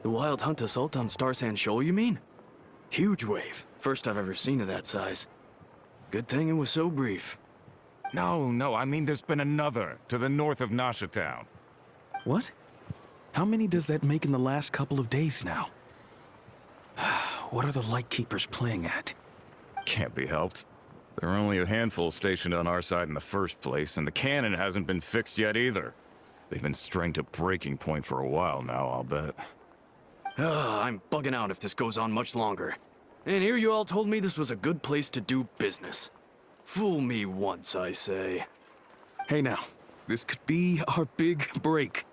The wild hunt assault on Star Sand Shoal, you mean? Huge wave. First I've ever seen of that size. Good thing it was so brief. No, I mean there's been another to the north of Nasha Town. What? How many does that make in the last couple of days now? What are the Lightkeepers playing at? Can't be helped. There are only a handful stationed on our side in the first place, and the cannon hasn't been fixed yet either. They've been strained to breaking point for a while now, I'll bet. I'm bugging out if this goes on much longer. And here you all told me this was a good place to do business. Fool me once, I say. Hey now, this could be our big break.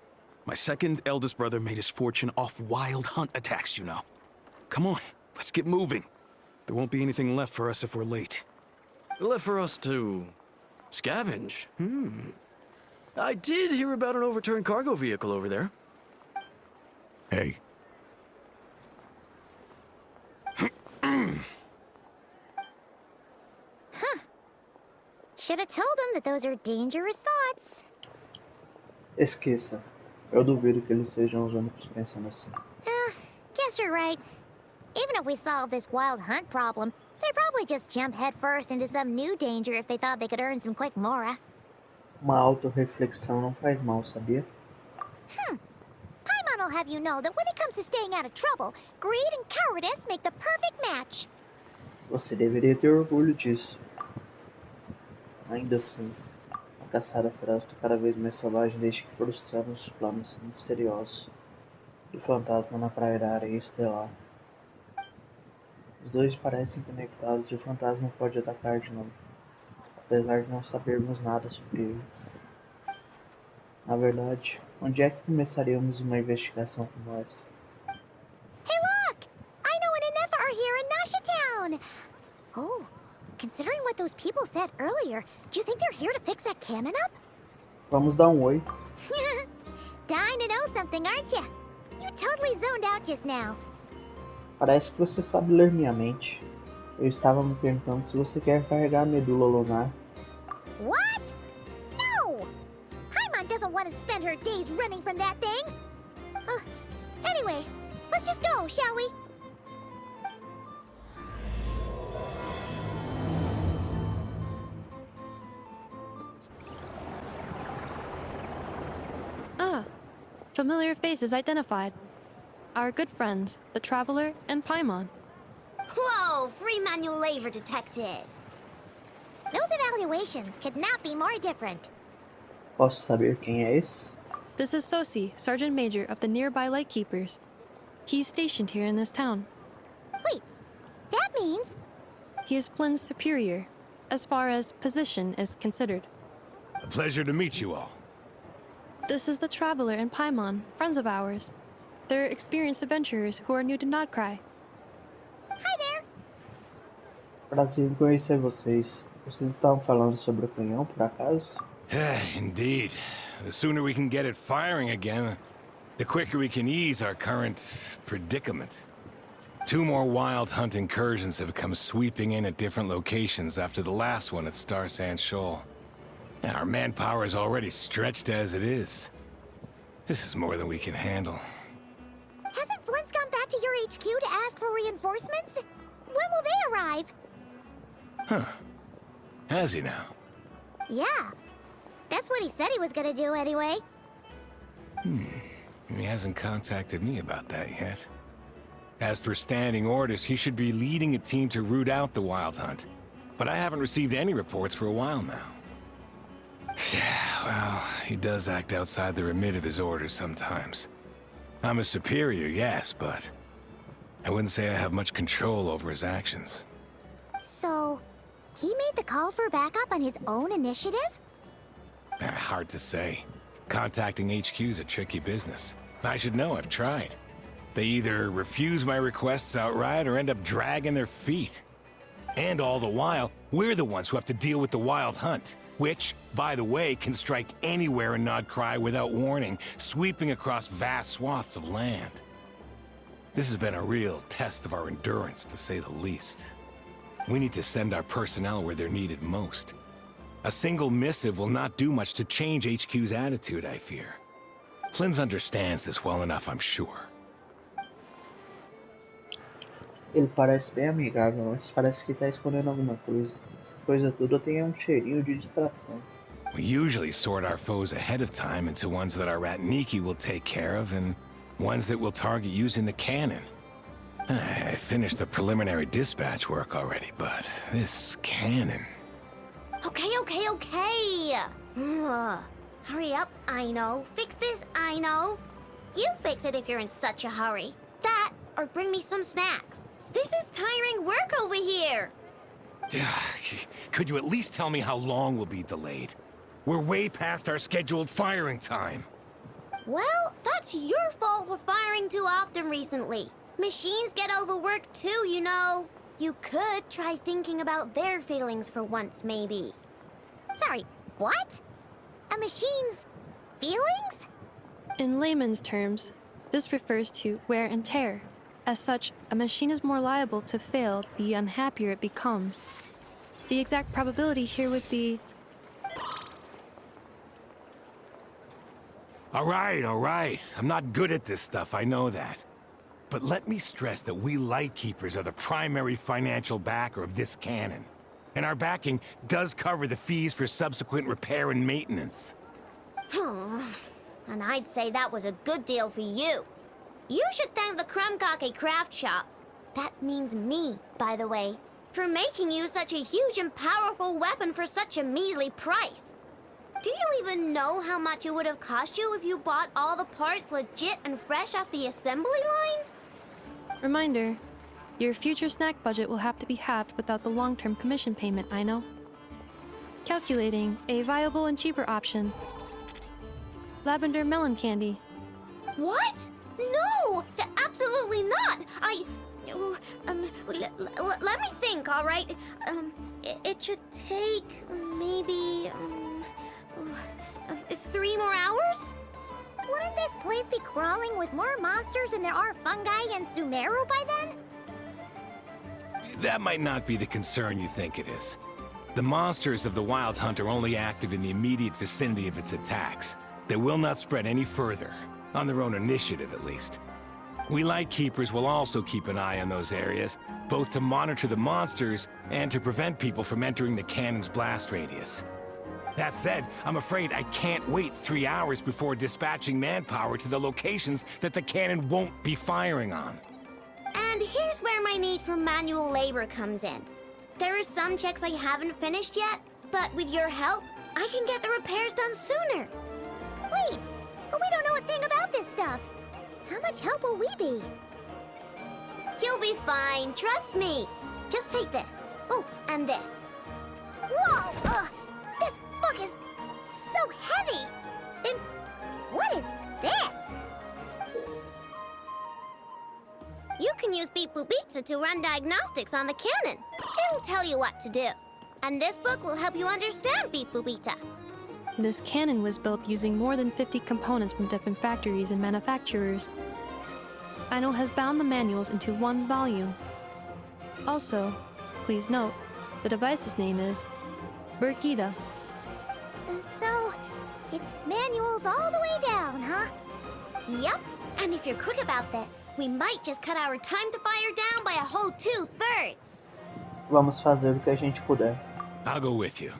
My second eldest brother made his fortune off wild hunt attacks, you know. Come on, let's get moving. There won't be anything left for us if we're late. Left for us to scavenge? I did hear about an overturned cargo vehicle over there. Hey. Should have told him that those are dangerous thoughts. Esqueça. Eu duvido que eles sejam os únicos pensando assim. Guess you're right. Even if we solve this wild hunt problem, they'd probably just jump headfirst into some new danger if they thought they could earn some quick mora. Uma autorreflexão não faz mal, sabia? Paimon will have you know that when it comes to staying out of trouble, greed and cowardice make the perfect match. Você deveria ter orgulho disso. Ainda assim, a caçada feroz está cada vez mais selvagem desde que frustraram os planos misteriosos do fantasma na praia da areia estelar. Os dois parecem conectados e o fantasma pode atacar de novo, apesar de não sabermos nada sobre ele. Na verdade, onde é que começaríamos uma investigação como essa? Hey look! I know an Ennefer here in Nasha Town! Oh, considering what those people said earlier, do you think they're here to fix that cannon up? Vamos dar oi. Dying to know something, aren't you? You totally zoned out just now. Parece que você sabe ler minha mente. Eu estava me perguntando se você quer carregar a medula lunar. What? No! Paimon doesn't want to spend her days running from that thing. Anyway, let's just go, shall we? Familiar faces identified. Our good friends, the Traveler and Paimon. Whoa, free manual labor detected. Those evaluations could not be more different. Posso saber quem é esse? This is Sosi, Sergeant Major of the nearby Lightkeepers. He's stationed here in this town. Wait, that means... He is Flynn's superior, as far as position is considered. A pleasure to meet you all. This is the Traveler and Paimon, friends of ours. They're experienced adventurers who are new to Nod-Krai. Hi there! Prazer em conhecer vocês. Vocês estavam falando sobre o canhão, por acaso? Indeed. The sooner we can get it firing again, the quicker we can ease our current predicament. 2 more wild hunt incursions have come sweeping in at different locations after the last one at Star Sand Shoal. Our manpower is already stretched as it is. This is more than we can handle. Hasn't Flint's gone back to your HQ to ask for reinforcements? When will they arrive? Huh. Has he now? Yeah. That's what he said he was gonna do anyway. He hasn't contacted me about that yet. As per standing orders, he should be leading a team to root out the wild hunt. But I haven't received any reports for a while now. Yeah, well, he does act outside the remit of his orders sometimes. I'm a superior, yes, but I wouldn't say I have much control over his actions. So, he made the call for backup on his own initiative? Hard to say. Contacting HQ is a tricky business. I should know, I've tried. They either refuse my requests outright or end up dragging their feet. And all the while, we're the ones who have to deal with the wild hunt. Which, by the way, can strike anywhere in Nod-Krai without warning, sweeping across vast swaths of land. This has been a real test of our endurance, to say the least. We need to send our personnel where they're needed most. A single missive will not do much to change HQ's attitude, I fear. Flynn's understands this well enough, I'm sure. Ele parece bem amigável, mas parece que tá escondendo alguma coisa. Essa coisa toda tem um cheirinho de distração. We usually sort our foes ahead of time into ones that our Ratniki will take care of and ones that we'll target using the cannon. I finished the preliminary dispatch work already, but this cannon... Okay. Hurry up, I know. Fix this, I know. You fix it if you're in such a hurry. That, or bring me some snacks. This is tiring work over here. Could you at least tell me how long we'll be delayed? We're way past our scheduled firing time. Well, that's your fault for firing too often recently. Machines get overworked too, you know. You could try thinking about their feelings for once, maybe. Sorry, what? A machine's feelings? In layman's terms, this refers to wear and tear. As such, a machine is more liable to fail the unhappier it becomes. The exact probability here would be... All right. I'm not good at this stuff, I know that. But let me stress that we Lightkeepers are the primary financial backer of this cannon. And our backing does cover the fees for subsequent repair and maintenance. And I'd say that was a good deal for you. You should thank the Krumkake craft shop. That means me, by the way, for making you such a huge and powerful weapon for such a measly price. Do you even know how much it would have cost you if you bought all the parts legit and fresh off the assembly line? Reminder, your future snack budget will have to be halved without the long-term commission payment, I know. Calculating a viable and cheaper option. Lavender melon candy. What? No! Absolutely not! Let me think, all right? It should take maybe 3 more hours? Wouldn't this place be crawling with more monsters than there are fungi and Sumeru by then? That might not be the concern you think it is. The monsters of the Wild Hunt are only active in the immediate vicinity of its attacks. They will not spread any further, on their own initiative at least. We Lightkeepers will also keep an eye on those areas, both to monitor the monsters and to prevent people from entering the cannon's blast radius. That said, I'm afraid I can't wait 3 hours before dispatching manpower to the locations that the cannon won't be firing on. And here's where my need for manual labor comes in. There are some checks I haven't finished yet, but with your help, I can get the repairs done sooner. Wait, but we don't know a thing about this stuff. How much help will we be? You'll be fine, trust me. Just take this. Oh, and this. Whoa! This book is so heavy! And what is this? You can use Beep Boop Pizza to run diagnostics on the cannon. It'll tell you what to do. And this book will help you understand Beep Boop Pizza. This cannon was built using more than 50 components from different factories and manufacturers. Aino has bound the manuals into one volume. Also, please note, the device's name is Burkida. So, it's manuals all the way down, huh? Yep, and if you're quick about this, we might just cut our time to fire down by a whole 2/3. Vamos fazer o que a gente puder. I'll go with you.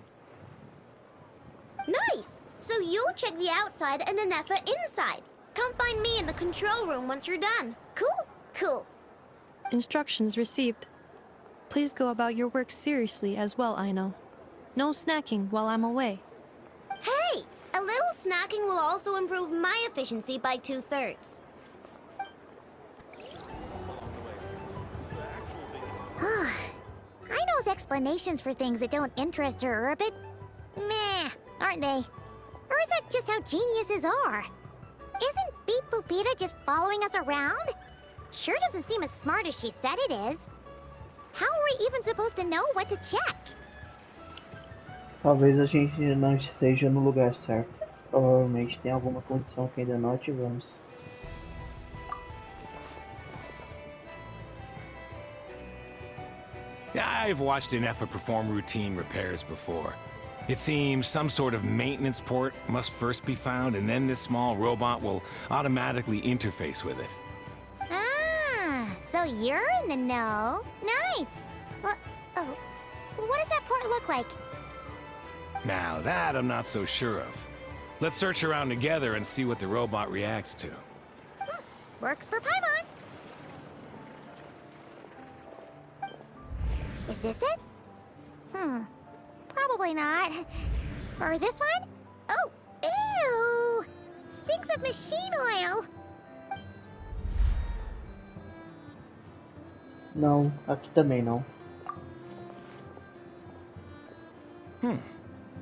Nice! So you'll check the outside and Anefa inside. Come find me in the control room once you're done. Cool. Instructions received. Please go about your work seriously as well, Aino. No snacking while I'm away. Hey! A little snacking will also improve my efficiency by 2/3. Aino's explanations for things that don't interest her are a bit meh, aren't they? Or is that just how geniuses are? Isn't Beep Boopita just following us around? Sure doesn't seem as smart as she said it is. How are we even supposed to know what to check? Talvez a gente não esteja no lugar certo. Provavelmente tem alguma condição que ainda não ativamos. I've watched Anefa perform routine repairs before. It seems some sort of maintenance port must first be found, and then this small robot will automatically interface with it. Ah, so you're in the know. Nice. Well, oh, what does that port look like? Now that I'm not so sure of. Let's search around together and see what the robot reacts to. Works for Paimon. Is this it? Probably not. Or this one? Oh, ew! Stinks of machine oil. Não, aqui também não.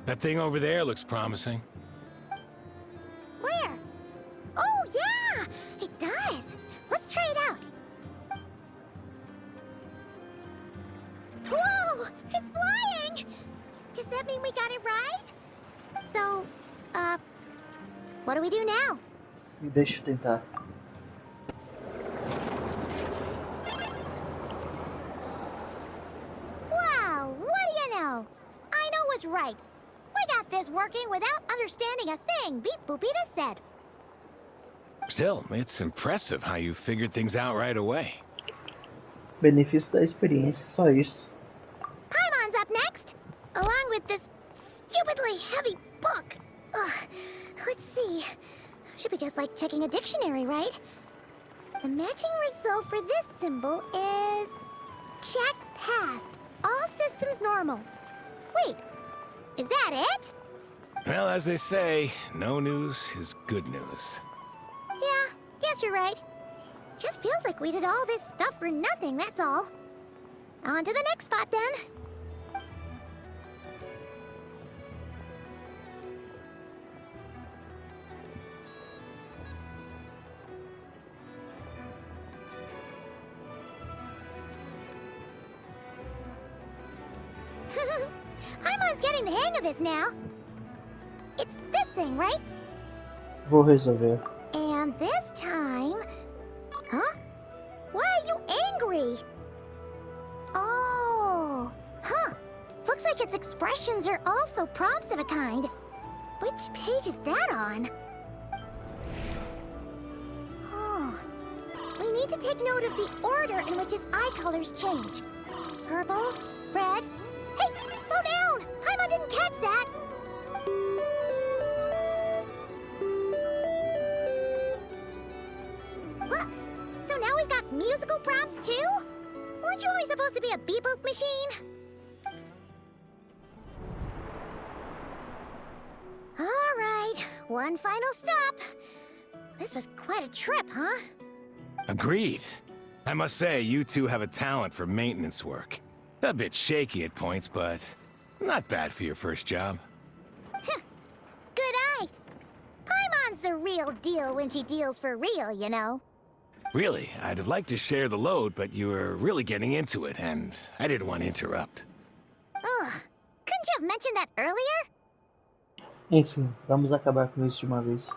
That thing over there looks promising. Where? Oh, yeah! It does! Let's try it out. Whoa! It's flying! Does that mean we got it right? So, what do we do now? Deixa eu tentar. Wow, what do you know? I know was right. We got this working without understanding a thing Beep Boopita said. Still, it's impressive how you figured things out right away. Benefício da experiência, só isso. Paimon's up next, along with this stupidly heavy book. Ugh. Let's see. Should be just like checking a dictionary, right? The matching result for this symbol is... check passed. All systems normal. Wait, is that it? Well, as they say, no news is good news. Yeah, guess you're right. Just feels like we did all this stuff for nothing, that's all. On to the next spot, then. Paimon's getting the hang of this now. It's this thing, right? Vou resolver. And this time... Huh? Why are you angry? Oh... Huh. Looks like its expressions are also prompts of a kind. Which page is that on? Oh... We need to take note of the order in which its eye colors change. Purple, red... Hey! Slow down! Paimon didn't catch that! What? So now we've got musical prompts too? Weren't you only supposed to be a beep-boop machine? Alright, one final stop. This was quite a trip, huh? Agreed. I must say, you two have a talent for maintenance work. A bit shaky at points, but not bad for your first job. Good eye. Paimon's the real deal when she deals for real, you know. Really, I'd have liked to share the load, but you were really getting into it, and I didn't want to interrupt. Ugh. Couldn't you have mentioned that earlier? Enfim, vamos acabar com isso de uma vez.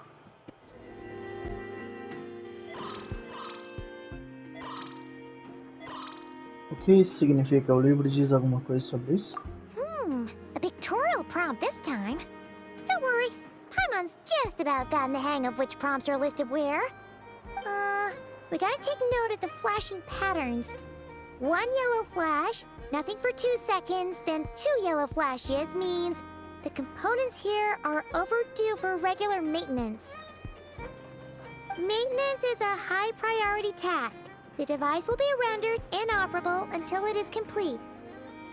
O que isso significa? O livro diz alguma coisa sobre isso? A pictorial prompt this time. Don't worry, Paimon's just about gotten the hang of which prompts are listed where. We gotta take note of the flashing patterns. One yellow flash, nothing for 2 seconds, then 2 yellow flashes means the components here are overdue for regular maintenance. Maintenance is a high priority task. The device will be rendered inoperable until it is complete.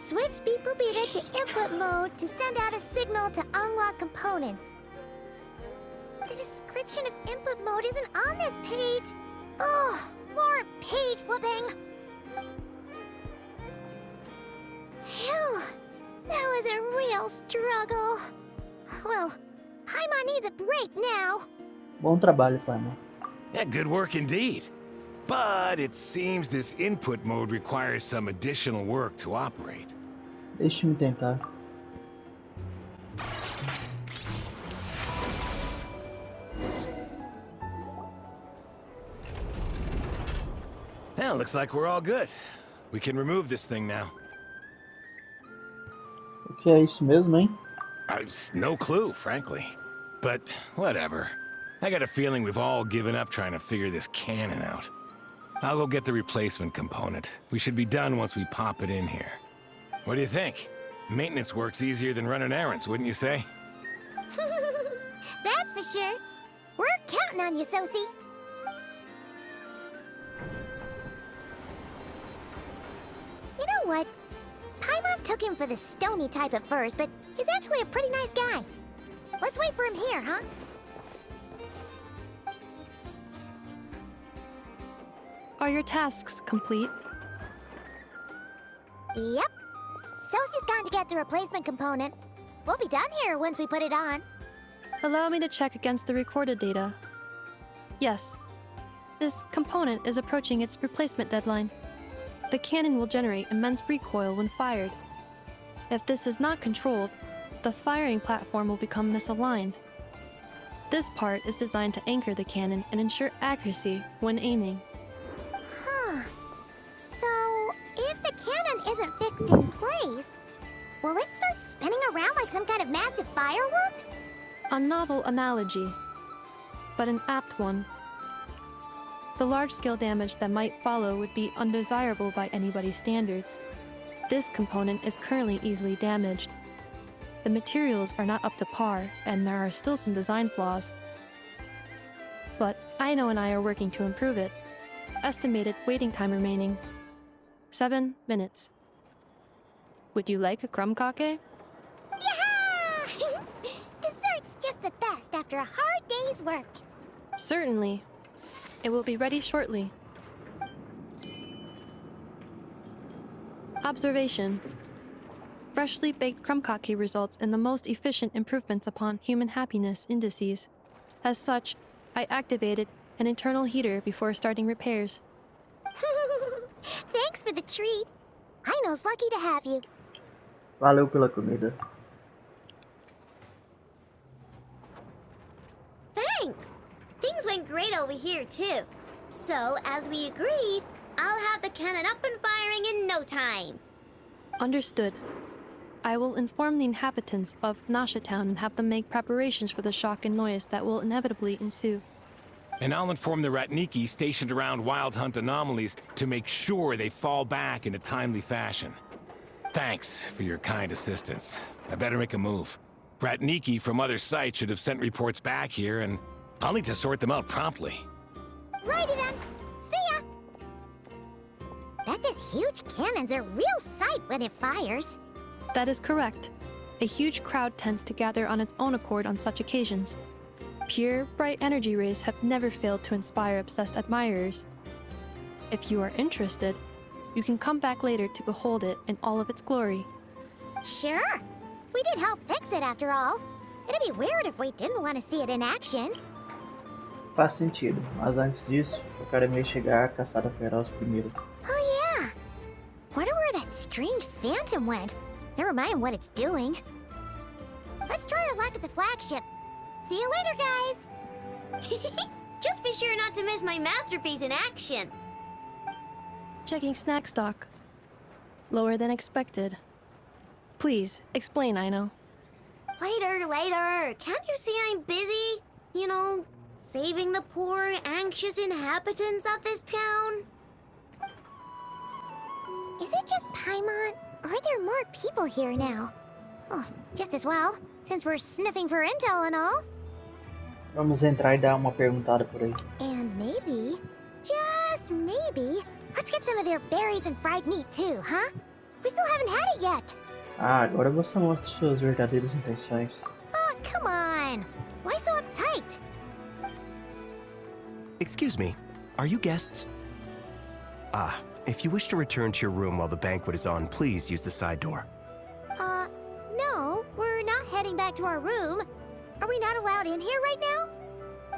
Switch Beep Boopita to input mode to send out a signal to unlock components. The description of input mode isn't on this page. Ugh, more page flipping. Phew, that was a real struggle. Well, Paimon needs a break now. Bom trabalho, Paimon. Yeah, good work indeed. But it seems this input mode requires some additional work to operate. Deixe-me tentar. Well, looks like we're all good. We can remove this thing now. O que é isso mesmo, hein? No clue, frankly. But whatever. I got a feeling we've all given up trying to figure this cannon out. I'll go get the replacement component. We should be done once we pop it in here. What do you think? Maintenance work's easier than running errands, wouldn't you say? That's for sure. We're counting on you, Sosie. You know what? Paimon took him for the stony type at first, but he's actually a pretty nice guy. Let's wait for him here, huh? Are your tasks complete? Yep. Sosie's gone to get the replacement component. We'll be done here once we put it on. Allow me to check against the recorded data. Yes. This component is approaching its replacement deadline. The cannon will generate immense recoil when fired. If this is not controlled, the firing platform will become misaligned. This part is designed to anchor the cannon and ensure accuracy when aiming. Huh. So, if the cannon isn't fixed in place, will it start spinning around like some kind of massive firework? A novel analogy, but an apt one. The large-scale damage that might follow would be undesirable by anybody's standards. This component is currently easily damaged. The materials are not up to par, and there are still some design flaws. But Aino and I are working to improve it. Estimated waiting time remaining: 7 minutes. Would you like a crumb cake? Yeah! Dessert's just the best after a hard day's work. Certainly. It will be ready shortly. Observation. Freshly baked crumb cake results in the most efficient improvements upon human happiness indices. As such, I activated an internal heater before starting repairs. Thanks for the treat. Aino's lucky to have you. Valeu pela comida. Thanks. Things went great over here, too. So, as we agreed, I'll have the cannon up and firing in no time. Understood. I will inform the inhabitants of Nasha Town and have them make preparations for the shock and noise that will inevitably ensue. And I'll inform the Ratniki stationed around Wild Hunt anomalies to make sure they fall back in a timely fashion. Thanks for your kind assistance. I better make a move. Ratniki from other sites should have sent reports back here, and I'll need to sort them out promptly. Righty then. See ya! Bet this huge cannon's a real sight when it fires. That is correct. A huge crowd tends to gather on its own accord on such occasions. Pure, bright energy rays have never failed to inspire obsessed admirers. If you are interested, you can come back later to behold it in all of its glory. Sure. We did help fix it after all. It'd be weird if we didn't want to see it in action. Faz sentido, mas antes disso, eu quero investigar a caçada feroz primeiro. Oh yeah. Wonder where that strange phantom went. Never mind what it's doing. Let's try our luck at the flagship. See you later, guys. Just be sure not to miss my masterpiece in action. Checking snack stock. Lower than expected. Please, explain, Aino. Later. Can't you see I'm busy? You know, saving the poor, anxious inhabitants of this town? Is it just Paimon? Or are there more people here now? Oh, just as well, since we're sniffing for intel and all. Vamos entrar e dar uma perguntada por aí. And maybe, just maybe, let's get some of their berries and fried meat too, huh? We still haven't had it yet. Ah, agora você mostra suas verdadeiras intenções. Oh, come on. Why so uptight? Excuse me, are you guests? If you wish to return to your room while the banquet is on, please use the side door. No, we're not heading back to our room. Are we not allowed in here right now?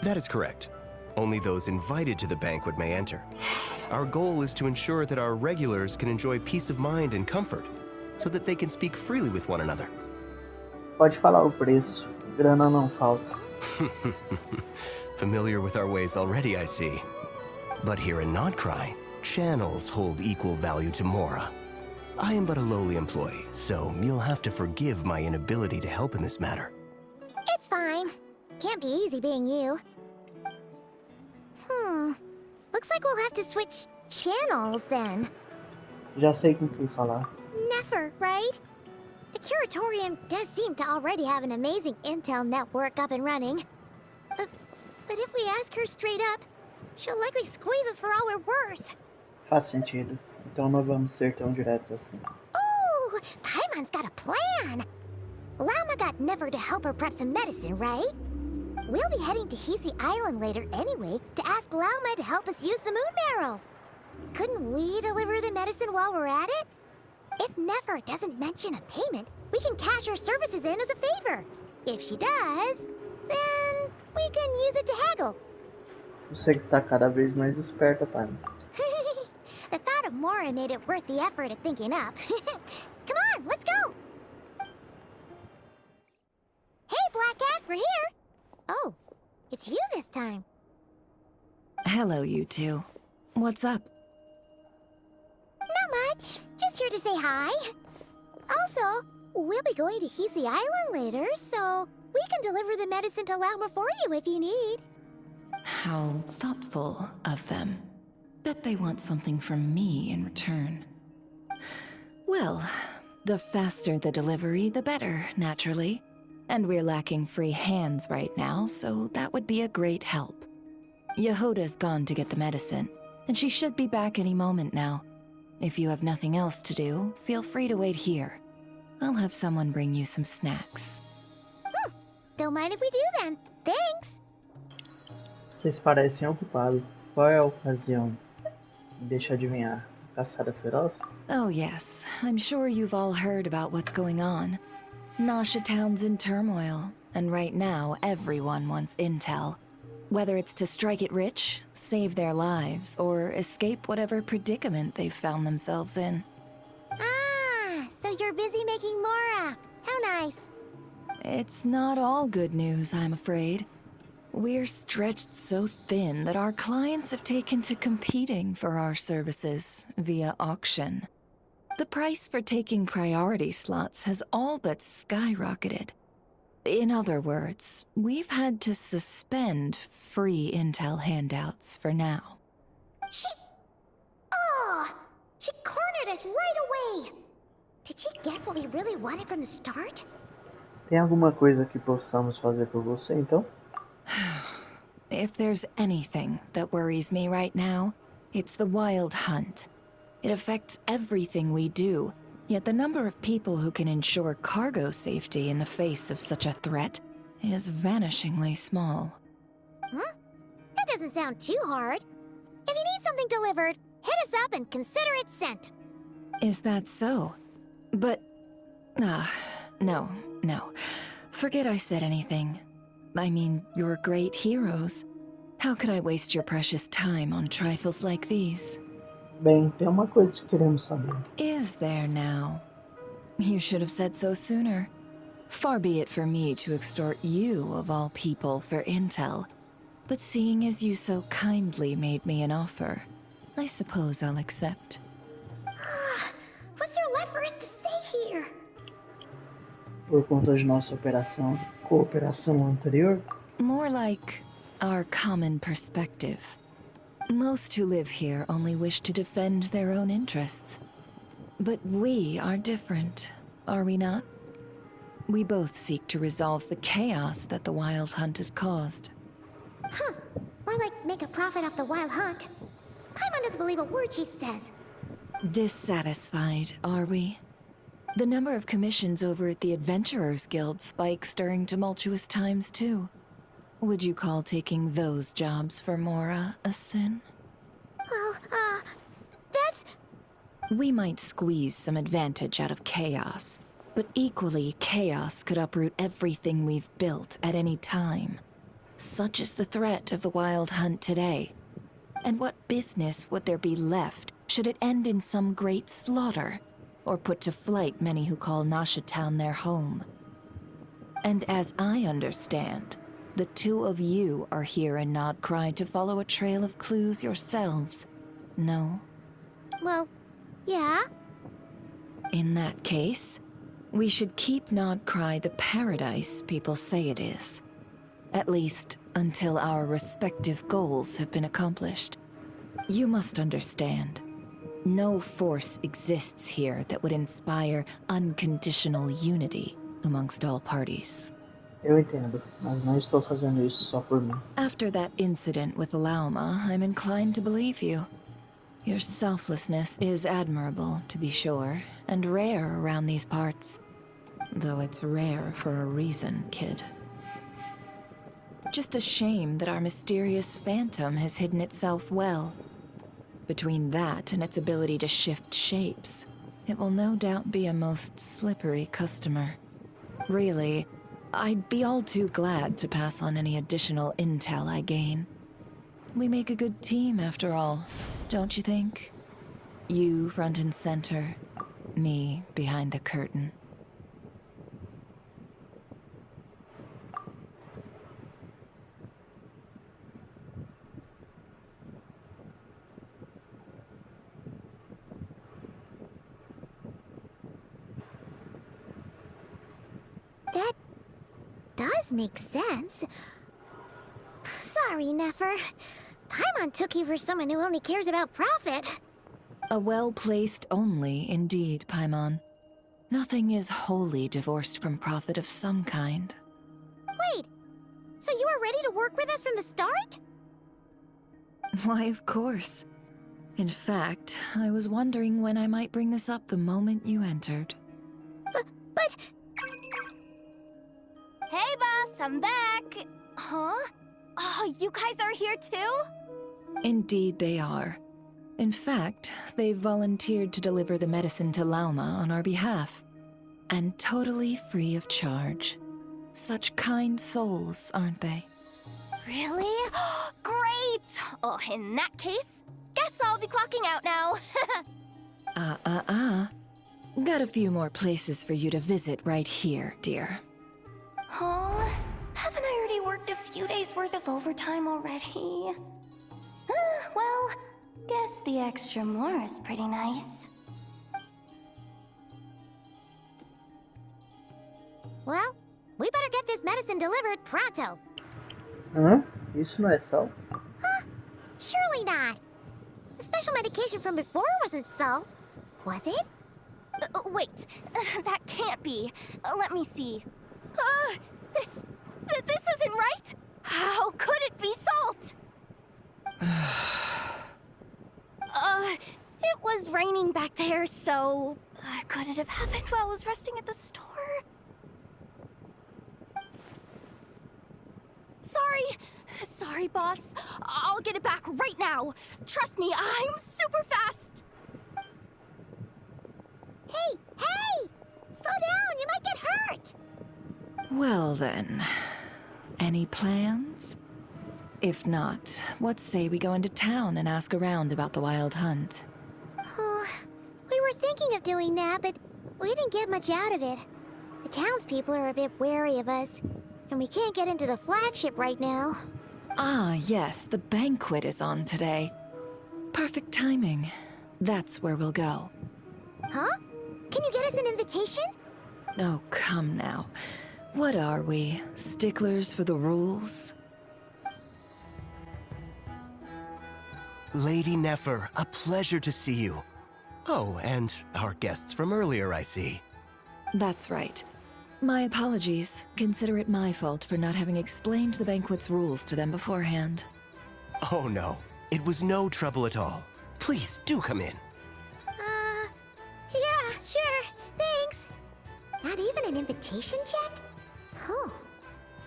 That is correct. Only those invited to the banquet may enter. Our goal is to ensure that our regulars can enjoy peace of mind and comfort, so that they can speak freely with one another. Pode falar o preço, grana não falta. Familiar with our ways already, I see. But here in Nod-Krai, channels hold equal value to Mora. I am but a lowly employee, so you'll have to forgive my inability to help in this matter. It's fine. Can't be easy being you. Looks Looks like we'll have to switch channels then. Já sei com quem falar. Never, right? The Curatorium does seem to already have an amazing intel network up and running. But if we ask her straight up, she'll likely squeeze us for all we're worth. Faz sentido. Então não vamos ser tão diretos assim. Ooh, Paimon's got a plan. Lauma got Never to help her prep some medicine, right? We'll be heading to Hisi Island later anyway to ask Lauma to help us use the moon marrow. Couldn't we deliver the medicine while we're at it? If Never doesn't mention a payment, we can cash her services in as a favor. If she does, then we can use it to haggle. Você que tá cada vez mais esperta, pai. The thought of Mora made it worth the effort of thinking up. Come on, let's go! Hey, Black Cat, we're here! Oh, it's you this time. Hello, you two. What's up? Not much. Just here to say hi. Also, we'll be going to Hisi Island later, so we can deliver the medicine to Lauma for you if you need. How thoughtful of them. Bet they want something from me in return. Well, the faster the delivery, the better, naturally. And we're lacking free hands right now, so that would be a great help. Yehoda's gone to get the medicine, and she should be back any moment now. If you have nothing else to do, feel free to wait here. I'll have someone bring you some snacks. Don't mind if we do then. Thanks! Vocês parecem ocupados. Qual é a ocasião? Deixa eu adivinhar. Caçada feroz? Oh yes, I'm sure you've all heard about what's going on. Nasha Town's in turmoil, and right now everyone wants intel. Whether it's to strike it rich, save their lives, or escape whatever predicament they've found themselves in. Ah, so you're busy making Mora. How nice. It's not all good news, I'm afraid. We're stretched so thin that our clients have taken to competing for our services via auction. The price for taking priority slots has all but skyrocketed. In other words, we've had to suspend free intel handouts for now. She cornered us right away! Did she guess what we really wanted from the start? Tem alguma coisa que possamos fazer por você, então? If there's anything that worries me right now, it's the wild hunt. It affects everything we do, yet the number of people who can ensure cargo safety in the face of such a threat is vanishingly small. Huh? That doesn't sound too hard. If you need something delivered, hit us up and consider it sent. Is that so? But... no. Forget I said anything. I mean, you're great heroes. How could I waste your precious time on trifles like these? Bem, tem uma coisa que queremos saber. Is there now? You should have said so sooner. Far be it for me to extort you, of all people, for intel. But seeing as you so kindly made me an offer, I suppose I'll accept. What's there left for us to say here? Por conta de nossa cooperação anterior? More like our common perspective. Most who live here only wish to defend their own interests. But we are different, are we not? We both seek to resolve the chaos that the Wild Hunt has caused. Huh. Or like make a profit off the wild hunt. Paimon doesn't believe a word she says. Dissatisfied, are we? The number of commissions over at the Adventurers Guild spikes during tumultuous times, too. Would you call taking those jobs for Mora a sin? Well, that's... We might squeeze some advantage out of chaos, but equally, chaos could uproot everything we've built at any time. Such is the threat of the Wild Hunt today. And what business would there be left should it end in some great slaughter, or put to flight many who call Nasha Town their home? And as I understand, the two of you are here in Nod-Krai to follow a trail of clues yourselves, no? Well, yeah. In that case, we should keep Nod-Krai the paradise people say it is. At least, until our respective goals have been accomplished. You must understand. No force exists here that would inspire unconditional unity amongst all parties. Eu entendo, mas não estou fazendo isso só por mim. After that incident with Lauma, I'm inclined to believe you. Your selflessness is admirable, to be sure, and rare around these parts. Though it's rare for a reason, kid. Just a shame that our mysterious phantom has hidden itself well. Between that and its ability to shift shapes, it will no doubt be a most slippery customer. Really, I'd be all too glad to pass on any additional intel I gain. We make a good team, after all, don't you think? You front and center, me behind the curtain. That does make sense. Sorry, Nefer. Paimon took you for someone who only cares about profit. A well-placed only, indeed, Paimon. Nothing is wholly divorced from profit of some kind. Wait, so you were ready to work with us from the start? Why, of course. In fact, I was wondering when I might bring this up the moment you entered. But... Hey, boss, I'm back! Huh? Oh, you guys are here too? Indeed they are. In fact, they've volunteered to deliver the medicine to Lauma on our behalf. And totally free of charge. Such kind souls, aren't they? Really? Great! Oh, in that case, guess I'll be clocking out now. Got a few more places for you to visit right here, dear. Huh? Haven't I already worked a few days worth of overtime already? Well, guess the extra more is pretty nice. Well, we better get this medicine delivered pronto. Hã? Isso não é sal? Huh? Surely not. The special medication from before wasn't salt, was it? Wait, that can't be. Let me see. This isn't right. How could it be salt? It was raining back there, so could it have happened while I was resting at the store? Sorry, boss. I'll get it back right now. Trust me, I'm super fast. Hey! Slow down, you might get hurt. Well then, any plans? If not, what say we go into town and ask around about the wild hunt? Oh, we were thinking of doing that, but we didn't get much out of it. The townspeople are a bit wary of us, and we can't get into the flagship right now. Ah, yes, the banquet is on today. Perfect timing. That's where we'll go. Huh? Can you get us an invitation? Oh, come now. What are we, sticklers for the rules? Lady Nefer, a pleasure to see you. Oh, and our guests from earlier, I see. That's right. My apologies. Consider it my fault for not having explained the banquet's rules to them beforehand. Oh no, it was no trouble at all. Please, do come in. Yeah, sure. Thanks. Not even an invitation check? Oh.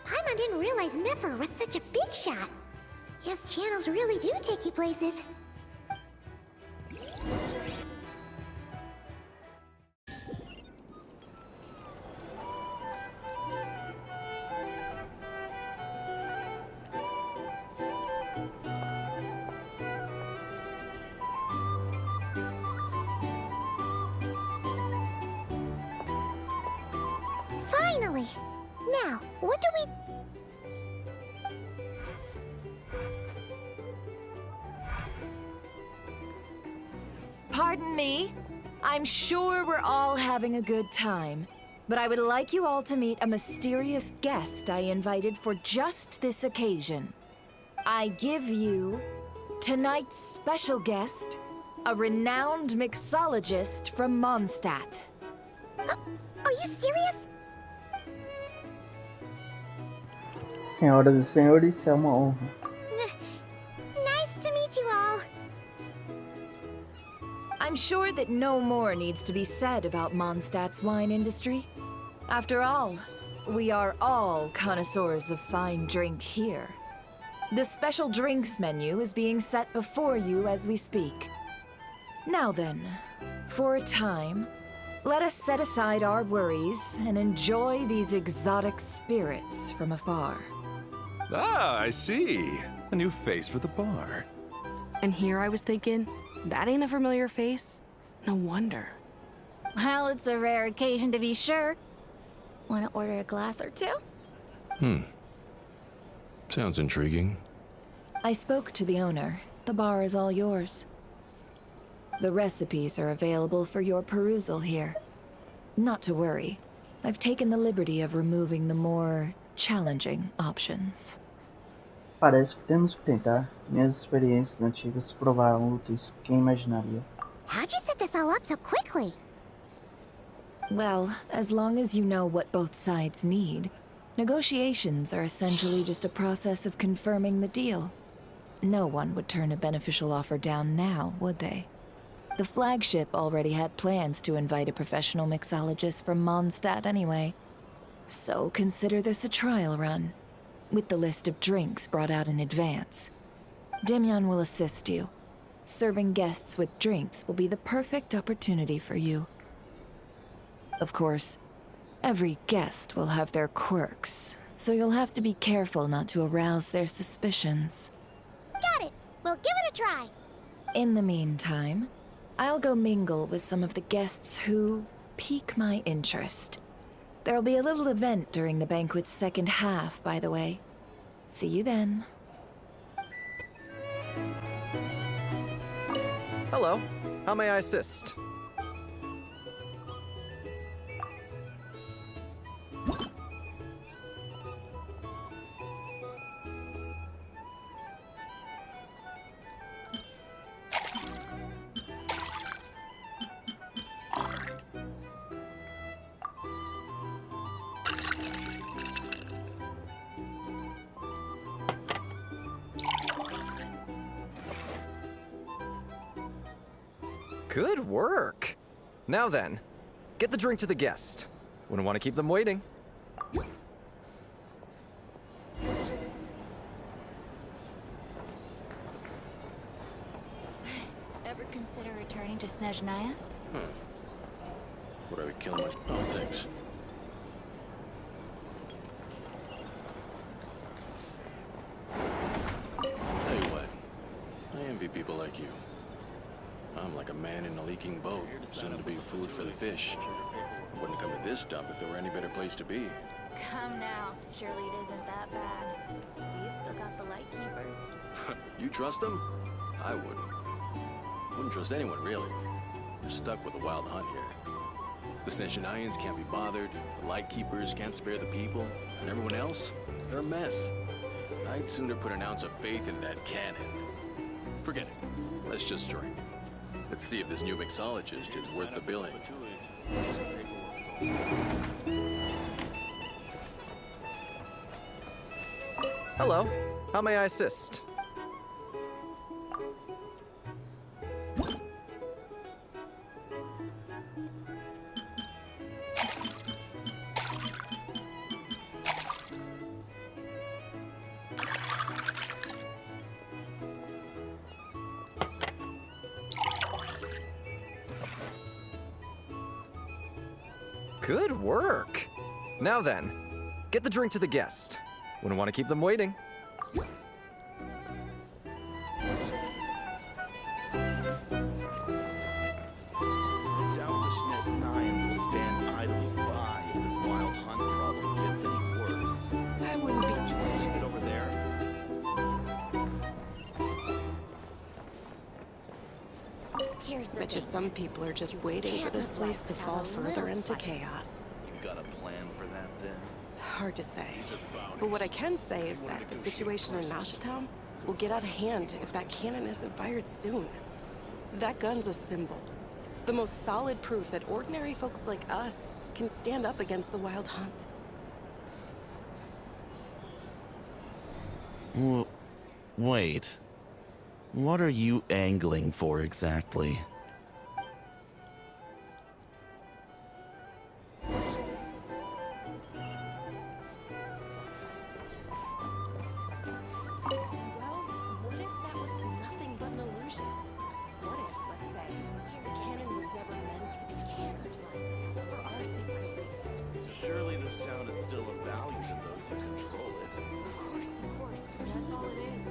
Paimon didn't realize Nefer was such a big shot. Yes, channels really do take you places. Finally! Now, what do we... Pardon me? I'm sure we're all having a good time, but I would like you all to meet a mysterious guest I invited for just this occasion. I give you Tonight's special guest, a renowned mixologist from Mondstadt. Are you serious? Senhoras e senhores, é uma honra. Nice to meet you all. I'm sure that no more needs to be said about Mondstadt's wine industry. After all, we are all connoisseurs of fine drink here. The special drinks menu is being set before you as we speak. Now then, for a time, let us set aside our worries and enjoy these exotic spirits from afar. Ah, I see. A new face for the bar. And here I was thinking, that ain't a familiar face? No wonder. Well, it's a rare occasion to be sure. Want to order a glass or two? Sounds intriguing. I spoke to the owner. The bar is all yours. The recipes are available for your perusal here. Not to worry. I've taken the liberty of removing the more challenging options. Parece que temos que tentar. Minhas experiências antigas provaram úteis. Quem imaginaria? How'd you set this all up so quickly? Well, as long as you know what both sides need, negotiations are essentially just a process of confirming the deal. No one would turn a beneficial offer down now, would they? The flagship already had plans to invite a professional mixologist from Mondstadt anyway. So consider this a trial run, with the list of drinks brought out in advance. Demyon will assist you. Serving guests with drinks will be the perfect opportunity for you. Of course, every guest will have their quirks, so you'll have to be careful not to arouse their suspicions. Got it. We'll give it a try. In the meantime, I'll go mingle with some of the guests who pique my interest. There'll be a little event during the banquet's second half, by the way. See you then. Hello. How may I assist? Good work! Now then, get the drink to the guest. Wouldn't want to keep them waiting. Ever consider returning to Snezhnaya? Would I be killing my... Oh, thanks. Tell you what, I envy people like you. I'm like a man in a leaking boat, soon to be food for the fish. I wouldn't come to this dump if there were any better place to be. Come now. Surely it isn't that bad. We've still got the light keepers. You trust them? I wouldn't. Wouldn't trust anyone, really. We're stuck with the wild hunt here. The Snezhnayans can't be bothered, the Lightkeepers can't spare the people, and everyone else, they're a mess. I'd sooner put an ounce of faith in that cannon. Forget it. Let's just drink. Let's see if this new mixologist is worth the billing. Hello. How may I assist? Good work! Now then, get the drink to the guest. Wouldn't want to keep them waiting. I doubt the Snezhnayans will stand idly by if this wild hunt problem gets any worse. I wouldn't be Just leave it over there. Bet you some people are just waiting for this place to fall further into chaos. You've got a plan for that then? Hard to say. But what I can say is that the situation in Nashatown, will get out of hand if that cannon isn't fired soon. That gun's a symbol. The most solid proof that ordinary folks like us can stand up against the Wild Hunt. Wait. What are you angling for exactly? Well, what if that was nothing but an illusion? What if, let's say, the cannon was never meant to be cared? For our sakes at least. Surely this town is still of value to those who control it. Of course. That's all it is.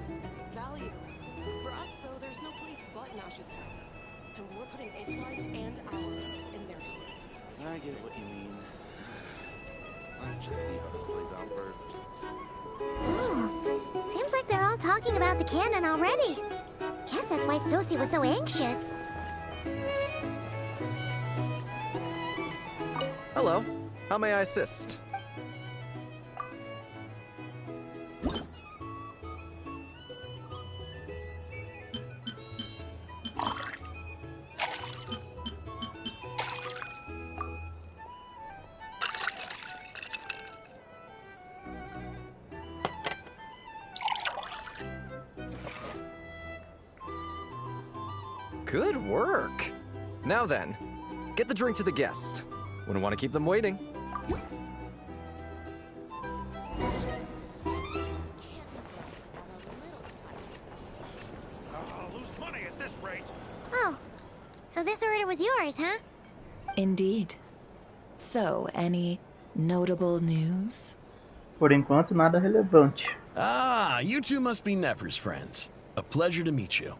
Value. For us, though, there's no place but Nashitown. And we're putting its life and ours in their hands. I get what you mean. Let's just see how this plays out first. Seems like they're all talking about the cannon already. Guess that's why Sosie was so anxious. Hello. How may I assist? Good work! Now then, get the drink to the guest. Wouldn't want to keep them waiting. I'll lose money at this rate. Oh, so this order was yours, huh? Indeed. So, any notable news? Por enquanto, nada relevante. Ah, you two must be Nefer's friends. A pleasure to meet you.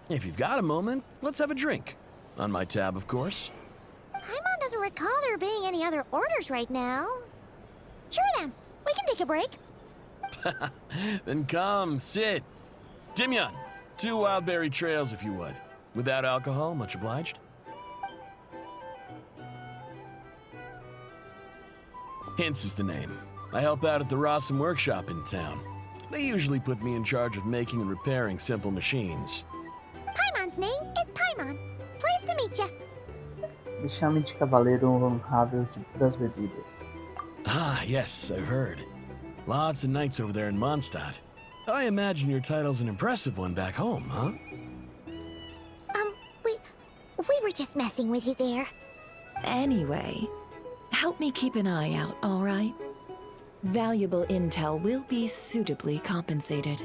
If you've got a moment, let's have a drink. On my tab, of course. Paimon doesn't recall there being any other orders right now. Sure then, we can take a break. Then come, sit. Dimyon, 2 wildberry trails if you would. Without alcohol, much obliged. Hints is the name. I help out at the Rossum workshop in town. They usually put me in charge of making and repairing simple machines. Paimon's name is Paimon. Pleased to meet ya. Me chame de Cavaleiro Honrável das Bebidas. Ah, yes, I've heard. Lots of knights over there in Mondstadt. I imagine your title's an impressive one back home, huh? We were just messing with you there. Anyway, help me keep an eye out, all right? Valuable intel will be suitably compensated.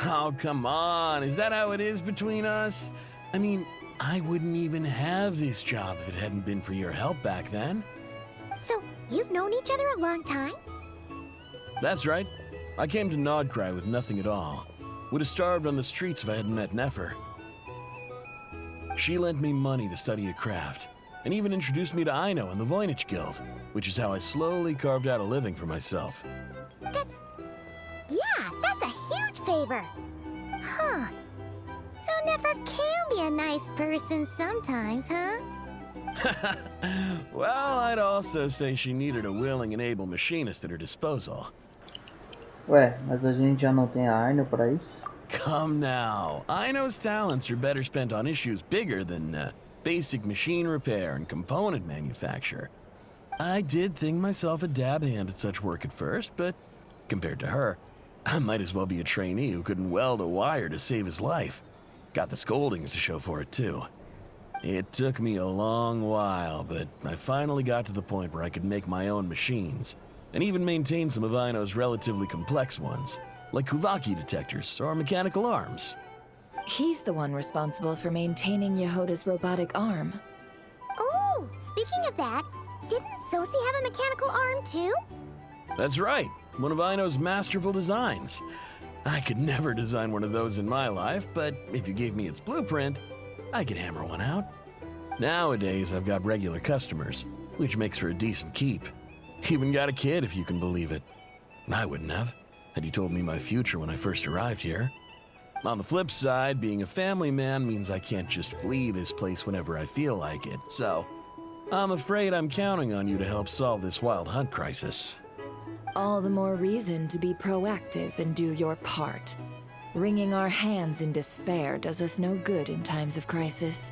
Oh, come on. Is that how it is between us? I mean, I wouldn't even have this job if it hadn't been for your help back then. So, you've known each other a long time? That's right. I came to Nod-Krai with nothing at all. Would have starved on the streets if I hadn't met Nefer. She lent me money to study a craft, and even introduced me to Aino and the Voynich Guild, which is how I slowly carved out a living for myself. That's a huge favor. Huh. So Nefer can be a nice person sometimes, huh? Well, I'd also say she needed a willing and able machinist at her disposal. Ué, mas a gente já não tem a Arno pra isso? Come now. Aino's talents are better spent on issues bigger than basic machine repair and component manufacture. I did think myself a dab hand at such work at first, but compared to her, I might as well be a trainee who couldn't weld a wire to save his life. Got the scoldings to show for it, too. It took me a long while, but I finally got to the point where I could make my own machines, and even maintain some of Aino's relatively complex ones, like Kuvaki detectors or mechanical arms. He's the one responsible for maintaining Yehoda's robotic arm. Oh, speaking of that, didn't Sosie have a mechanical arm too? That's right, one of Aino's masterful designs. I could never design one of those in my life, but if you gave me its blueprint, I could hammer one out. Nowadays, I've got regular customers, which makes for a decent keep. Even got a kid, if you can believe it. I wouldn't have, had you told me my future when I first arrived here. On the flip side, being a family man means I can't just flee this place whenever I feel like it, so I'm afraid I'm counting on you to help solve this wild hunt crisis. All the more reason to be proactive and do your part. Wringing our hands in despair does us no good in times of crisis.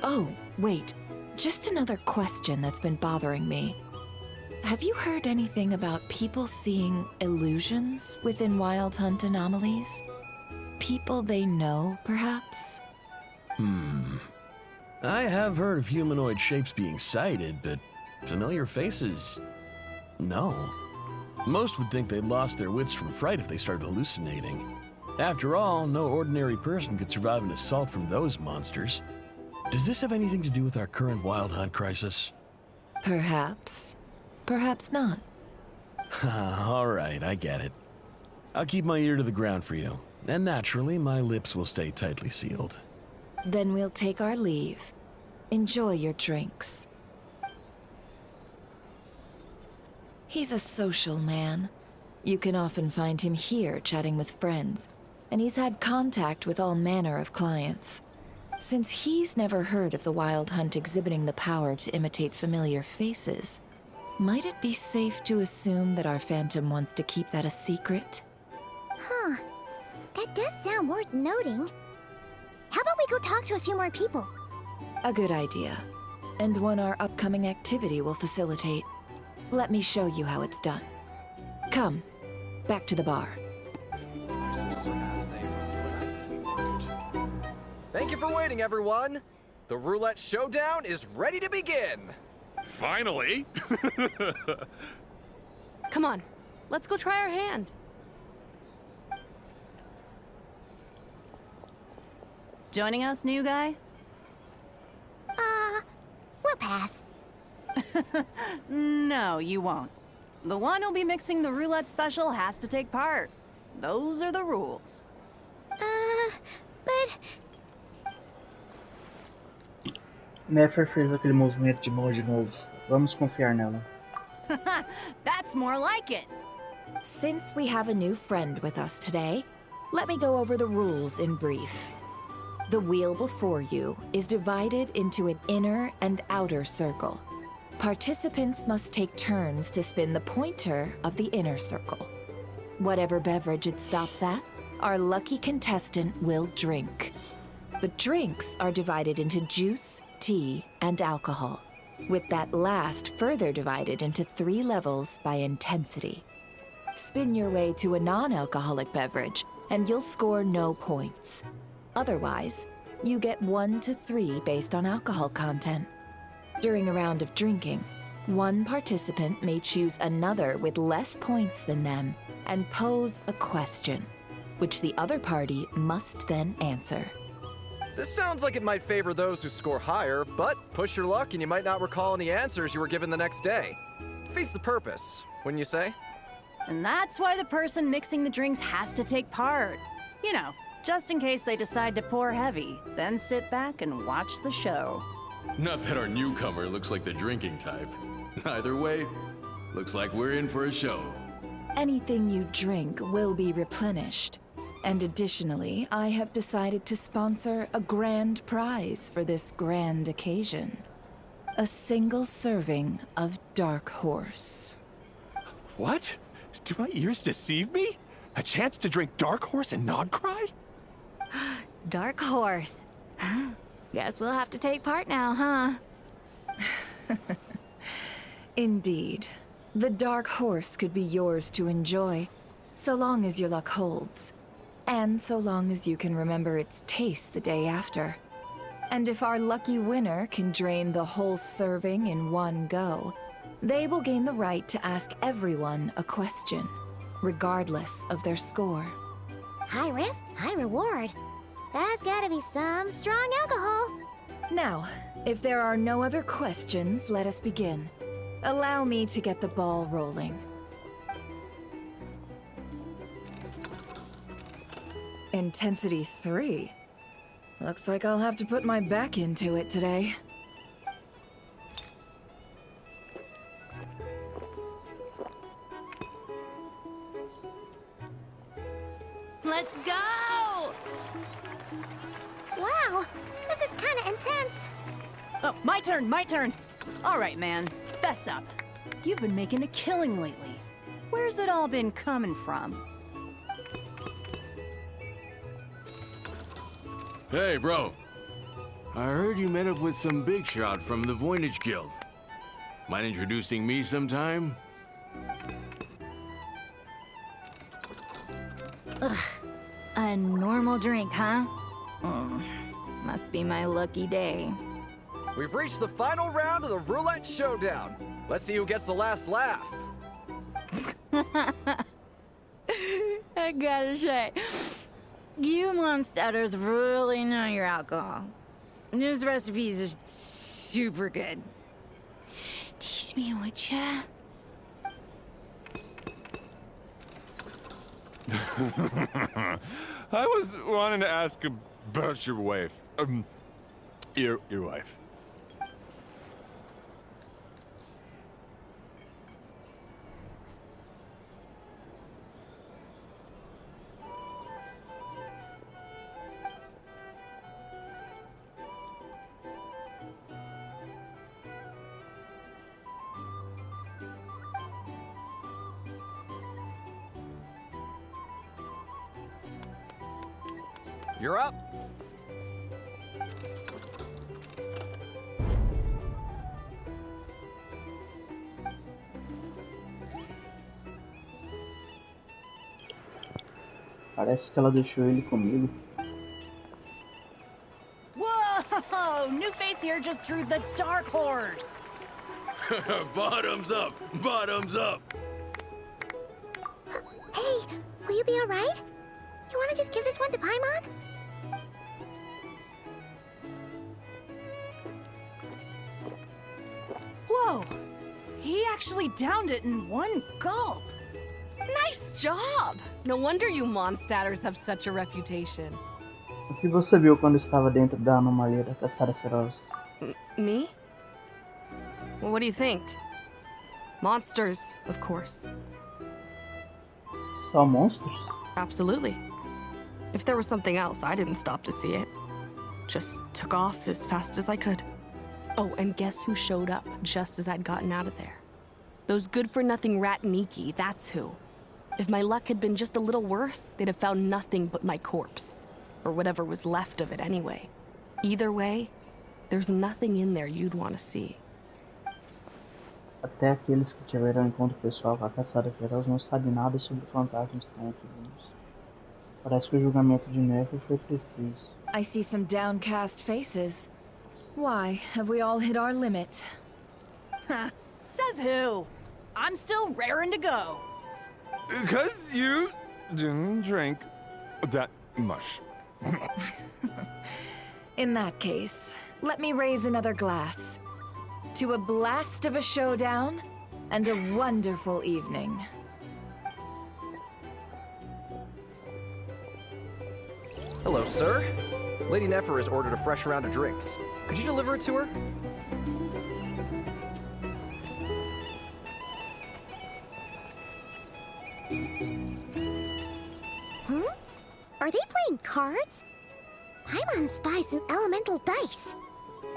Oh, wait. Just another question that's been bothering me. Have you heard anything about people seeing illusions within Wild Hunt anomalies? People they know, perhaps? I have heard of humanoid shapes being sighted, but familiar faces? No. Most would think they'd lost their wits from fright if they started hallucinating. After all, no ordinary person could survive an assault from those monsters. Does this have anything to do with our current Wild Hunt crisis? Perhaps. Perhaps not. All right, I get it. I'll keep my ear to the ground for you, and naturally, my lips will stay tightly sealed. Then we'll take our leave. Enjoy your drinks. He's a social man. You can often find him here chatting with friends, and he's had contact with all manner of clients. Since he's never heard of the Wild Hunt exhibiting the power to imitate familiar faces, might it be safe to assume that our Phantom wants to keep that a secret? Huh. That does sound worth noting. How about we go talk to a few more people? A good idea. And one our upcoming activity will facilitate. Let me show you how it's done. Come, back to the bar. Thank you for waiting, everyone. The roulette showdown is ready to begin. Finally! Come on, let's go try our hand. Joining us, new guy? We'll pass. No, you won't. The one who'll be mixing the roulette special has to take part. Those are the rules. But... Nefer fez aquele movimento de mão de novo. Vamos confiar nela. That's more like it. Since we have a new friend with us today, let me go over the rules in brief. The wheel before you is divided into an inner and outer circle. Participants must take turns to spin the pointer of the inner circle. Whatever beverage it stops at, our lucky contestant will drink. The drinks are divided into juice, tea, and alcohol, with that last further divided into 3 levels by intensity. Spin your way to a non-alcoholic beverage, and you'll score no points. Otherwise, you get 1 to 3 based on alcohol content. During a round of drinking, one participant may choose another with less points than them and pose a question, which the other party must then answer. This sounds like it might favor those who score higher, but push your luck and you might not recall any answers you were given the next day. Defeats the purpose, wouldn't you say? And that's why the person mixing the drinks has to take part. You know, just in case they decide to pour heavy, then sit back and watch the show. Not that our newcomer looks like the drinking type. Either way, looks like we're in for a show. Anything you drink will be replenished. And additionally, I have decided to sponsor a grand prize for this grand occasion. A single serving of Dark Horse. What? Do my ears deceive me? A chance to drink Dark Horse and Nod-Krai? Dark Horse. Guess we'll have to take part now, huh? Indeed. The Dark Horse could be yours to enjoy, so long as your luck holds. And so long as you can remember its taste the day after. And if our lucky winner can drain the whole serving in one go, they will gain the right to ask everyone a question, regardless of their score. High risk, high reward. That's gotta be some strong alcohol. Now, if there are no other questions, let us begin. Allow me to get the ball rolling. Intensity 3. Looks like I'll have to put my back into it today. Let's go! Wow, this is kinda intense. Oh, my turn. All right, man, fess up. You've been making a killing lately. Where's it all been coming from? Hey, bro. I heard you met up with some big shot from the Voynich Guild. Mind introducing me sometime? Ugh. A normal drink, huh? Must be my lucky day. We've reached the final round of the roulette showdown. Let's see who gets the last laugh. I gotta say, you monsters really know your alcohol. These recipes are super good. Teach me, would ya? I was wanting to ask about your wife. Your wife. You're up. Parece que ela deixou ele comigo. Whoa! New face here just drew the dark horse. Bottoms up! Bottoms up! Hey, will you be alright? You wanna just give this one to Paimon? Whoa! He actually downed it in one gulp. Nice job! No wonder you Mondstadters have such a reputation. O que você viu quando estava dentro da anomalia da caçada feroz? Me? Well, what do you think? Monsters, of course. Só monstros? Absolutely. If there was something else, I didn't stop to see it. Just took off as fast as I could. Oh, and guess who showed up just as I'd gotten out of there? Those good-for-nothing Rat-Niki, that's who. If my luck had been just a little worse, they'd have found nothing but my corpse. Or whatever was left of it anyway. Either way, there's nothing in there you'd want to see. Até aqueles que tiveram encontro pessoal com a caçada feroz não sabem nada sobre fantasmas tão ativos. Parece que o julgamento de Neve foi preciso. I see some downcast faces. Why, have we all hit our limit? Says who? I'm still raring to go. 'Cause you didn't drink that much. In that case, let me raise another glass. To a blast of a showdown and a wonderful evening. Hello, sir. Lady Nefer has ordered a fresh round of drinks. Could you deliver it to her? Are they playing cards? Paimon spies some elemental dice.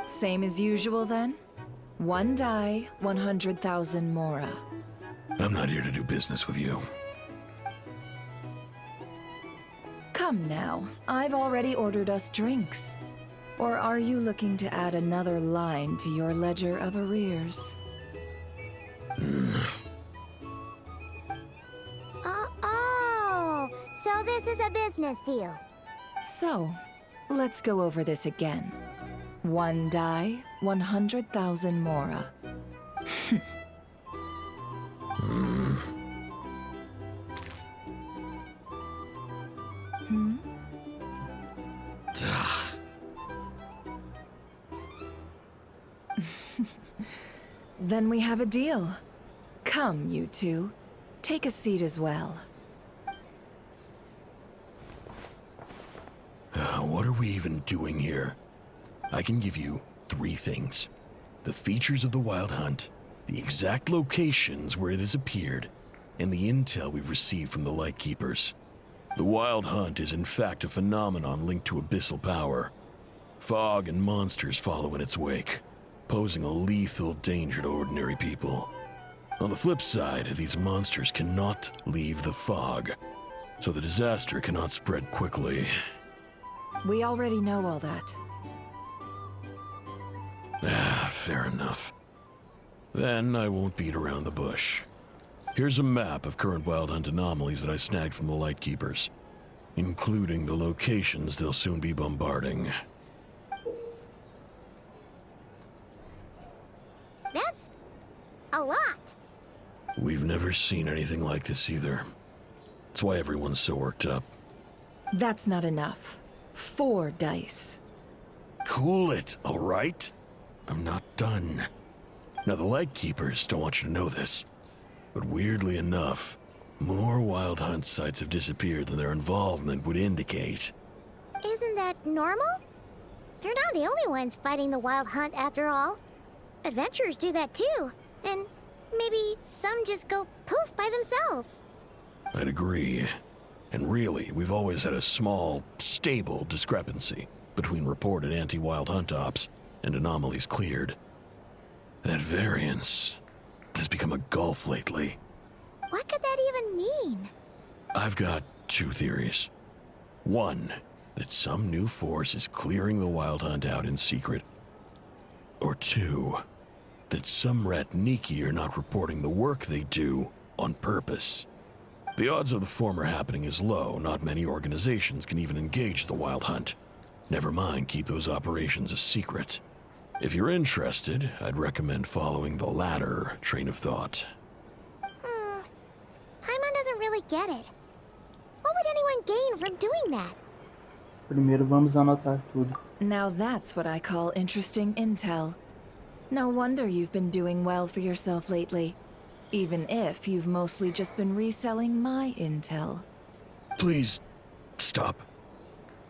Same as usual then? One die, 100,000 mora. I'm not here to do business with you. Come now, I've already ordered us drinks. Or are you looking to add another line to your ledger of arrears? Oh, so this is a business deal. So, let's go over this again. One die, 100,000 mora. Then we have a deal. Come, you two. Take a seat as well. What are we even doing here? I can give you 3 things. The features of the Wild Hunt, the exact locations where it has appeared, and the intel we've received from the Lightkeepers. The Wild Hunt is in fact a phenomenon linked to abyssal power. Fog and monsters follow in its wake, posing a lethal danger to ordinary people. On the flip side, these monsters cannot leave the fog, so the disaster cannot spread quickly. We already know all that. Ah, fair enough. Then I won't beat around the bush. Here's a map of current Wild Hunt anomalies that I snagged from the Lightkeepers, including the locations they'll soon be bombarding. That's a lot. We've never seen anything like this either. That's why everyone's so worked up. That's not enough. 4 dice. Cool it, all right? I'm not done. Now, the Lightkeepers don't want you to know this, but weirdly enough, more Wild Hunt sites have disappeared than their involvement would indicate. Isn't that normal? They're not the only ones fighting the Wild Hunt after all. Adventurers do that too, and maybe some just go poof by themselves. I'd agree. And really, we've always had a small, stable discrepancy between reported anti-Wild Hunt ops and anomalies cleared. That variance has become a gulf lately. What could that even mean? I've got 2 theories. One, that some new force is clearing the Wild Hunt out in secret. Or 2, that some Ratniki are not reporting the work they do on purpose. The odds of the former happening is low. Not many organizations can even engage the Wild Hunt. Never mind keep those operations a secret. If you're interested, I'd recommend following the latter train of thought. Paimon doesn't really get it. What would anyone gain from doing that? Primeiro vamos anotar tudo. Now that's what I call interesting intel. No wonder you've been doing well for yourself lately. Even if you've mostly just been reselling my intel. Please, stop.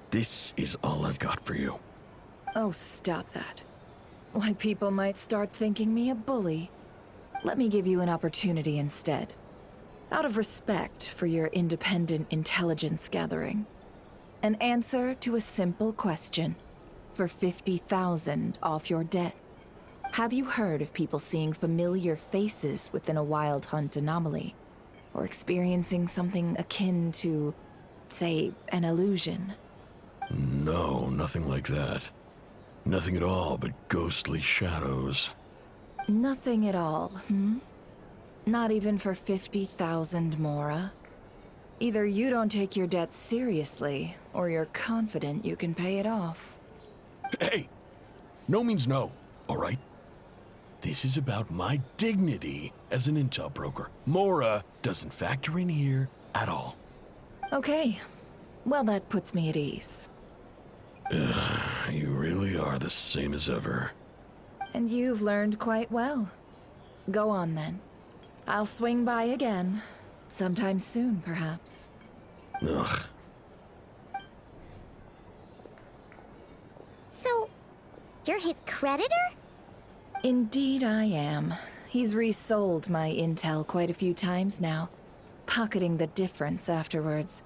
This is all I've got for you. Oh, stop that. Why, people might start thinking me a bully. Let me give you an opportunity instead. Out of respect for your independent intelligence gathering. An answer to a simple question. For 50,000 off your debt. Have you heard of people seeing familiar faces within a Wild Hunt anomaly? Or experiencing something akin to, say, an illusion? No, nothing like that. Nothing at all but ghostly shadows. Nothing at all, hmm? Not even for 50,000 Mora? Either you don't take your debt seriously, or you're confident you can pay it off. Hey! No means no, all right? This is about my dignity as an intel broker. Mora doesn't factor in here at all. Okay. Well, that puts me at ease. You really are the same as ever. And you've learned quite well. Go on, then. I'll swing by again. Sometime soon, perhaps. Ugh. So, you're his creditor? Indeed I am. He's resold my intel quite a few times now, pocketing the difference afterwards.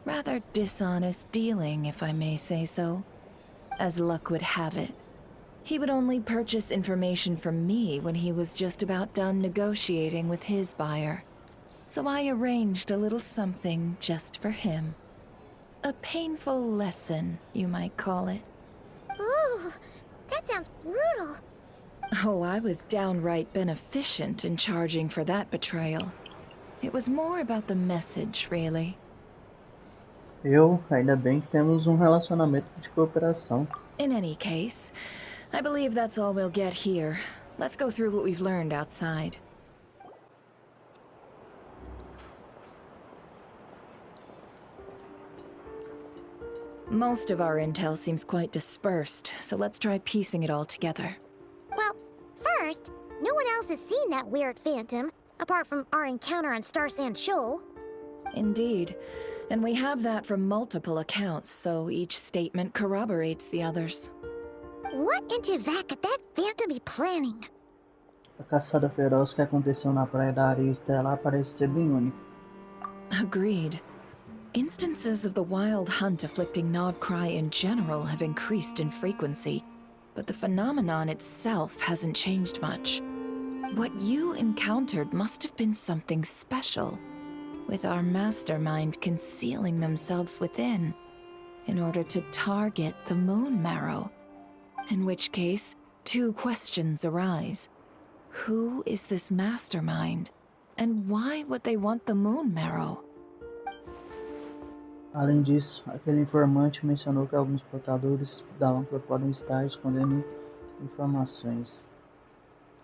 Rather dishonest dealing, if I may say so. As luck would have it, he would only purchase information from me when he was just about done negotiating with his buyer. So I arranged a little something just for him. A painful lesson, you might call it. Ooh, that sounds brutal. Oh, I was downright beneficent in charging for that betrayal. It was more about the message, really. Ainda bem que temos relacionamento de cooperação. In any case, I believe that's all we'll get here. Let's go through what we've learned outside. Most of our intel seems quite dispersed, so let's try piecing it all together. Well, first, no one else has seen that weird phantom, apart from our encounter on Star Sand Shoal. Indeed. And we have that from multiple accounts, so each statement corroborates the others. What in Tivak could that phantom be planning? A caçada feroz que aconteceu na Praia da Areia Estelar parece ser bem única. Agreed. Instances of the Wild Hunt afflicting Nod-Krai in general have increased in frequency, but the phenomenon itself hasn't changed much. What you encountered must have been something special, with our mastermind concealing themselves within. in order to target the moon marrow. In which case, two questions arise. Who is this mastermind? And why would they want the moon marrow? Além disso, aquele informante mencionou que alguns portadores da lâmpada podem estar escondendo informações.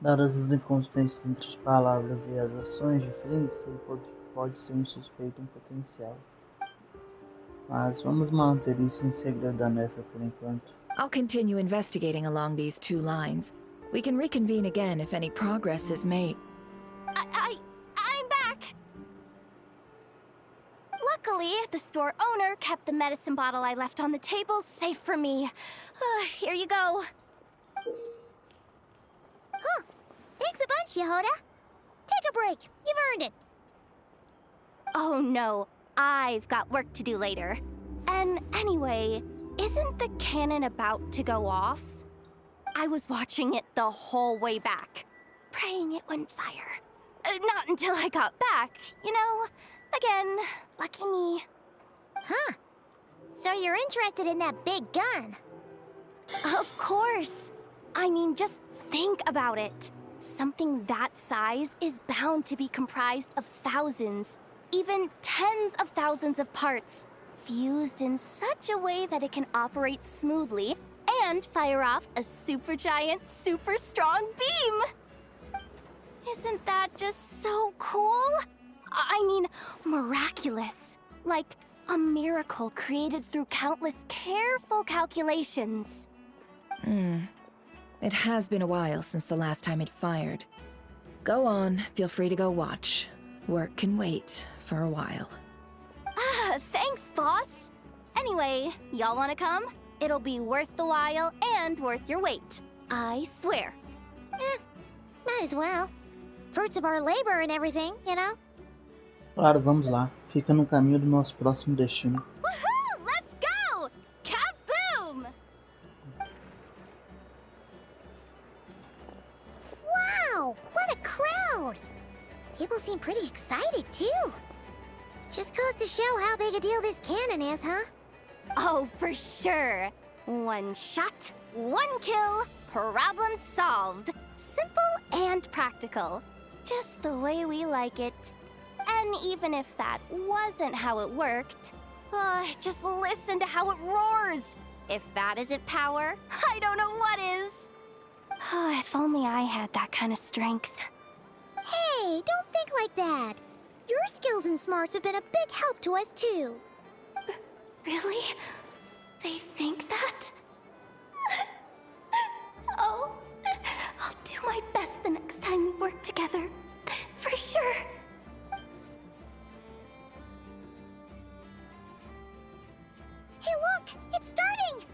Dadas as inconsistências entre as palavras e as ações diferentes, ele pode ser um suspeito em potencial. Mas vamos manter isso em segredo da Nefer por enquanto. I'll continue investigating along these two lines. We can reconvene again if any progress is made. I'm back! Luckily, the store owner kept the medicine bottle I left on the table safe for me. Here you go. Huh. Thanks a bunch, Yehoda. Take a break. You've earned it. Oh no, I've got work to do later. And anyway, isn't the cannon about to go off? I was watching it the whole way back, praying it wouldn't fire. Not until I got back, you know? Again, lucky me. Huh. So you're interested in that big gun? Of course. I mean, just think about it. Something that size is bound to be comprised of thousands, even tens of thousands of parts, fused in such a way that it can operate smoothly and fire off a supergiant, super strong beam! Isn't that just so cool? I mean, miraculous. Like a miracle created through countless careful calculations. It has been a while since the last time it fired. Go on, feel free to go watch. Work can wait for a while. Thanks, boss. Anyway, y'all wanna come? It'll be worth the while and worth your wait. I swear. Might as well. Fruits of our labor and everything, you know? Claro, vamos lá. Fica no caminho do nosso próximo destino. Woohoo! Let's go! Kaboom! Wow! What a crowd! People seem pretty excited, too. Just goes to show how big a deal this cannon is, huh? Oh, for sure. One shot, one kill, problem solved. Simple and practical. Just the way we like it. And even if that wasn't how it worked, just listen to how it roars. If that isn't power, I don't know what is. If only I had that kind of strength. Hey, don't think like that. Your skills and smarts have been a big help to us, too. Really? They think that? Oh, I'll do my best the next time we work together. For sure. Hey, look! It's starting!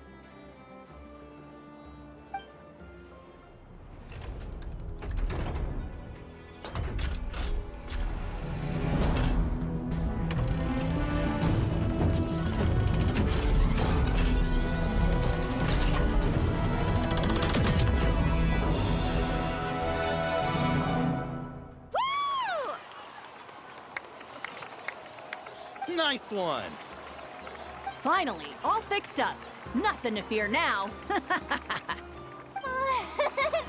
Nice one! Finally, all fixed up. Nothing to fear now.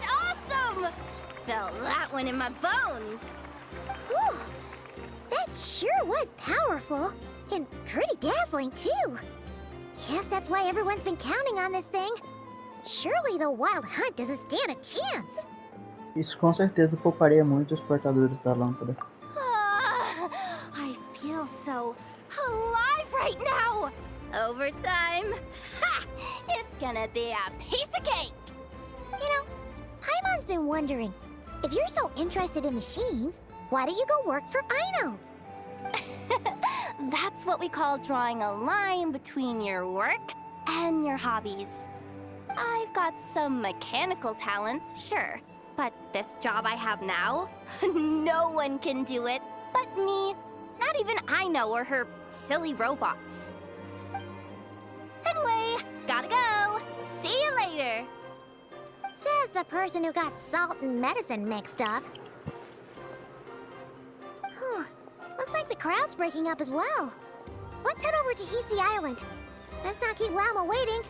Awesome! Felt that one in my bones. Whew. That sure was powerful. And pretty dazzling, too. Guess that's why everyone's been counting on this thing. Surely the Wild Hunt doesn't stand a chance. Isso com certeza pouparia muito os portadores da lâmpada. I feel so alive right now. Overtime. Ha! It's gonna be a piece of cake. You know, Paimon's been wondering, if you're so interested in machines, why don't you go work for Aino? That's what we call drawing a line between your work and your hobbies. I've got some mechanical talents, sure, but this job I have now, no one can do it but me. Not even Aino or her silly robots. Anyway, gotta go. See you later. Says the person who got salt and medicine mixed up. Looks like the crowd's breaking up as well. Let's head over to Hisi Island. Let's not keep Llama waiting.